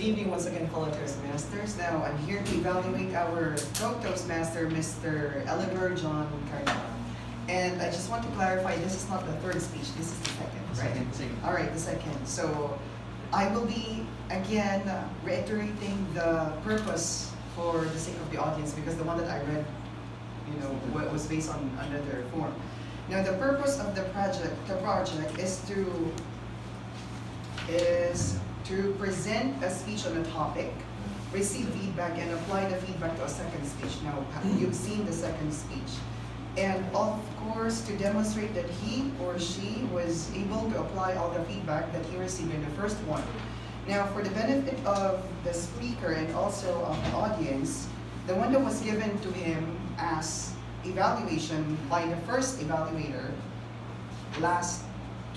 Good evening once again, fellow Toastmasters. Now, I'm here to evaluate our co-Toastmaster, Mr. Eliver John Cardona. And I just want to clarify, this is not the third speech, this is the second, right? Second. All right, the second. So, I will be, again, reiterating the purpose for the sake of the audience, because the one that I read, was based on another form. Now, the purpose of the project is to present a speech on a topic, receive feedback, and apply the feedback to a second speech. Now, you've seen the second speech. And of course, to demonstrate that he or she was able to apply all the feedback that he received in the first one. Now, for the benefit of the speaker and also of the audience, the one that was given to him as evaluation by the first evaluator last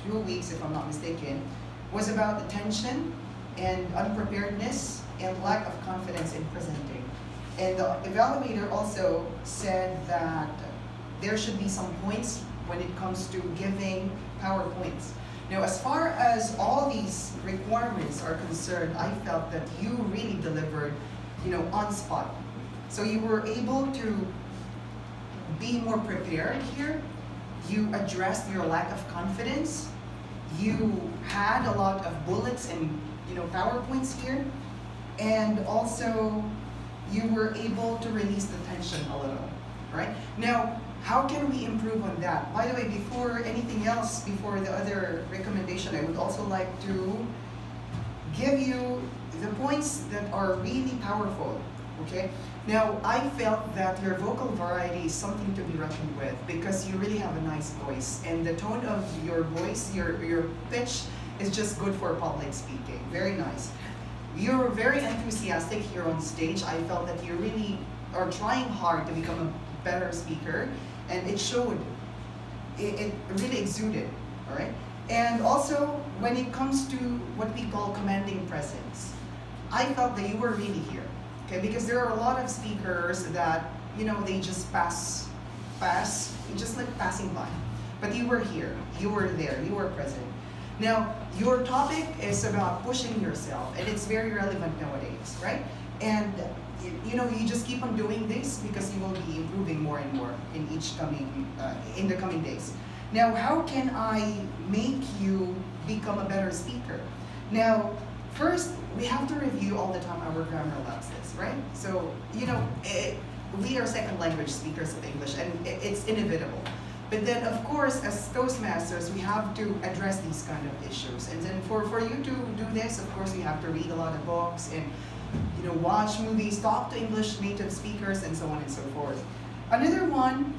2 weeks, if I'm not mistaken, was about attention and unpreparedness and lack of confidence in presenting. And the evaluator also said that there should be some points when it comes to giving PowerPoints. Now, as far as all these requirements are concerned, I felt that you really delivered, on spot. So you were able to be more prepared here. You addressed your lack of confidence. You had a lot of bullets and PowerPoints here, and also you were able to release the tension a little, right? Now, how can we improve on that? By the way, before anything else, before the other recommendation, I would also like to give you the points that are really powerful, okay? Now, I felt that your vocal variety is something to be reckoned with, because you really have a nice voice, and the tone of your voice, your pitch is just good for public speaking. Very nice. You're very enthusiastic here on stage. I felt that you really are trying hard to become a better speaker, and it showed. It really exuded, all right? And also, when it comes to what we call commanding presence, I felt that you were really here. Okay, because there are a lot of speakers that, they just pass, just like passing by. But you were here, you were there, you were present. Now, your topic is about pushing yourself, and it's very relevant nowadays, right? And, you just keep on doing this because you will be improving more and more in in the coming days. Now, how can I make you become a better speaker? Now, first, we have to review all the time our grammar lapses, right? So, we are second language speakers of English, and it's inevitable. But then, of course, as Toastmasters, we have to address these kind of issues. And then for you to do this, of course, you have to read a lot of books and, watch movies, talk to English native speakers, and so on and so forth. Another one,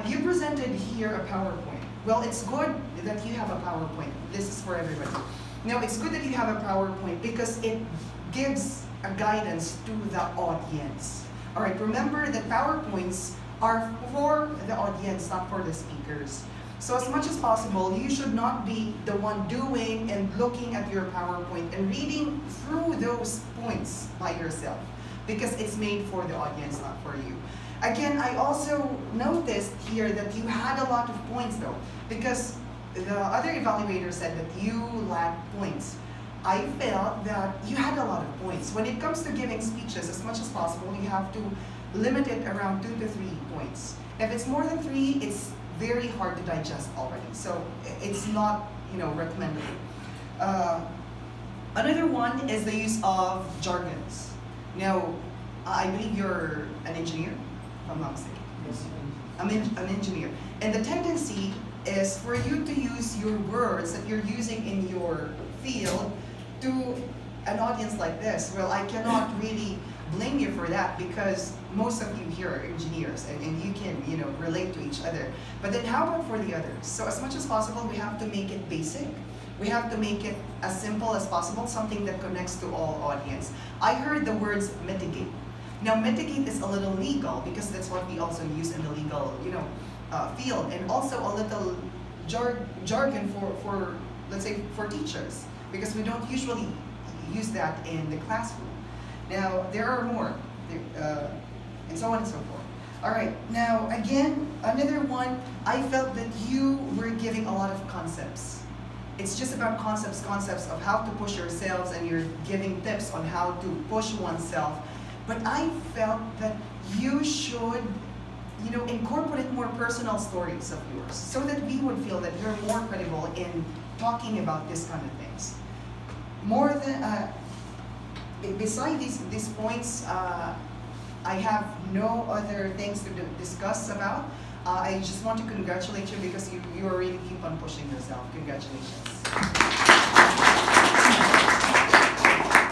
you presented here a PowerPoint. Well, it's good that you have a PowerPoint. This is for everybody. Now, it's good that you have a PowerPoint because it gives a guidance to the audience. All right, remember that PowerPoints are for the audience, not for the speakers. So as much as possible, you should not be the one doing and looking at your PowerPoint and reading through those points by yourself, because it's made for the audience, not for you. Again, I also noticed here that you had a lot of points though, because the other evaluator said that you lacked points. I felt that you had a lot of points. When it comes to giving speeches, as much as possible, you have to limit it around 2 to 3 points. If it's more than 3, it's very hard to digest already. So it's not, recommendable. Another one is the use of jargons. Now, I believe you're an engineer, if I'm not mistaken. Yes. I'm an engineer. And the tendency is for you to use your words that you're using in your field to an audience like this. Well, I cannot really blame you for that, because most of you here are engineers, and you can, relate to each other. But then how about for the others? So as much as possible, we have to make it basic. We have to make it as simple as possible, something that connects to all audience. I heard the words mitigate. Now, mitigate is a little legal, because that's what we also use in the legal, field, and also a little jargon for, let's say, for teachers, because we don't usually use that in the classroom. Now, there are more, and so on and so forth. All right, now again, another one, I felt that you were giving a lot of concepts. it's just about concepts of how to push yourselves, and you're giving tips on how to push oneself. But I felt that you should, incorporate more personal stories of yours so that we would feel that you're more credible in talking about this kind of things. More than, beside these points, I have no other things to discuss about. I just want to congratulate you because you really keep on pushing yourself. Congratulations.